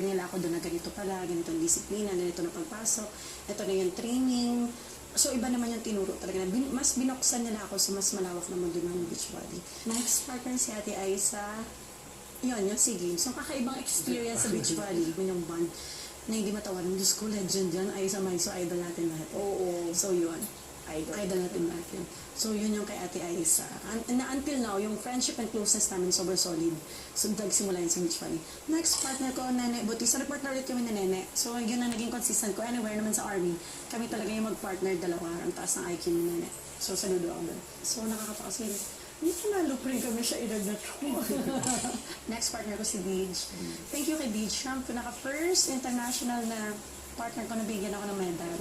nila ako doon na ganito pala, ganitong disiplina, ganito na pagpasok, ito na yung training. So, iba naman yung tinuro talaga. Mas binuksan nila ako sa mas malawak na mundo ng beach volley. Next partner si Ate Aiza, yun, yung SEA Games. So, kakaibang experience sa beach volley, yung band na hindi matawaran. Diyos ko, legend yan. Aiza Maiso, idol natin lahat. Oo. So, yun. Idol natin lahat yun. So, yun yung kay Ate Aiza. Until now, yung friendship and closeness namin sobrang solid. So, nagsimula yun sa beach volley. Next partner ko, Nene Bautista. Nag-partner ulit kami na Nene. So, yun na naging consistent ko. Anywhere naman sa army, kami talaga yung mag-partner dalawa. Ang taas ng IQ ni Nene. So, saludo ako doon. So, nakakatawa kasi hindi panalo pa rin kami siya edad na to. Next partner ko si Deej. Thank you kay Deej. Siya ang pinaka-first international na partner ko na bigyan ako ng medal.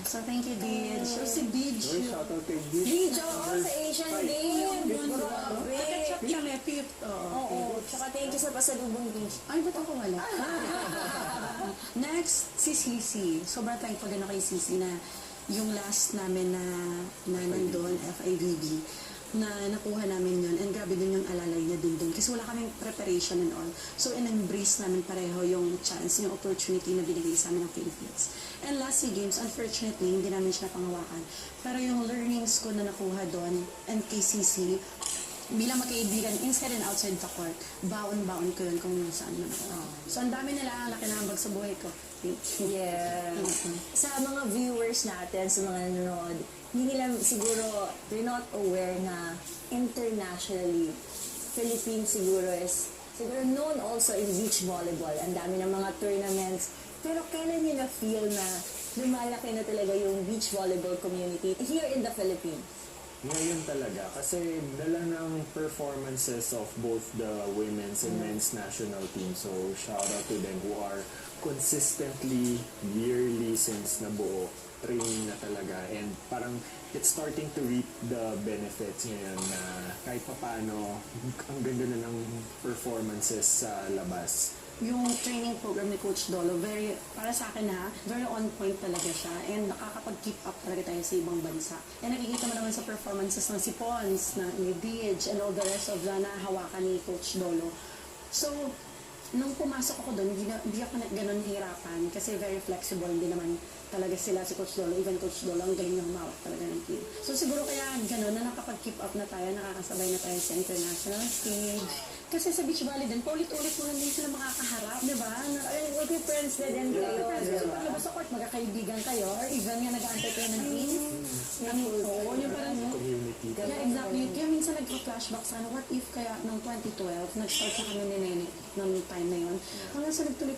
So, thank you, Deej. So, si Deej. Shoutout kay Deej. Deej, oo, sa Asian Day. Grabe. Nakachap siya, may pip. Oo. Tsaka thank you sa pasalubong, Deej. Ay, ba't ako wala? Next, si Sisi. Sobrang thankful din ako kay Sisi na yung last namin na nandun, FIVB, na nakuha namin yun. And grabe din yung alalay niya din dun. Kasi wala kaming preparation and all. So, in-embrace namin pareho yung chance, yung opportunity na binigay sa amin ng Philippines. And last SEA Games, unfortunately, hindi namin siya napangawakan. Pero yung learnings ko na nakuha doon, and kay Sisi, bilang magkaibigan, inside and outside the court, baon-baon ko yun kung saan man ako. So, ang dami nila, ang laki ng ambag sa buhay ko. Yeah. Sa mga viewers natin, sa mga nanonood, hindi nila siguro, they're not aware na internationally, Philippines siguro is siguro known also in beach volleyball. Ang dami ng mga tournaments. Pero kailan nyo na-feel na lumalaki na talaga yung beach volleyball community here in the Philippines? Ngayon talaga, kasi dala ng performances of both the women's and men's national team. So, shout out to them who are consistently, yearly since nabuo, training na talaga. And parang it's starting to reap the benefits ngayon na kahit paano, ang ganda na ng performances sa labas. Yung training program ni Coach Dolo, para sa akin very on point talaga siya. And nakakapag-keep up talaga tayo sa ibang bansa. And nakikita mo naman sa performances ng si Pons, ni Deej, and all the rest of the nahawakan ni Coach Dolo. So, nung pumasok ako doon, hindi ako ganun hirapan kasi very flexible din naman talaga sila si Coach Dolo. Even Coach Dolo, ang galing na humawak talaga ng team. So siguro kaya ganun na nakapag-keep up na tayo, nakakasabay na tayo sa international stage. Kasi sa beach volley din, paulit-ulit mo lang din sila makakaharap, di ba? Mag-friends na din kayo. Kasi paglabas sa court, magkakaibigan kayo, or even nga nag-aantay kayo ng team. Oo, yung parang Community. yeah, exactly. Kaya minsan nag-flashback sa what if kaya noong 2012, nag-start sa kami ni Nene noong time na yun. Hanggang sa nagtuloy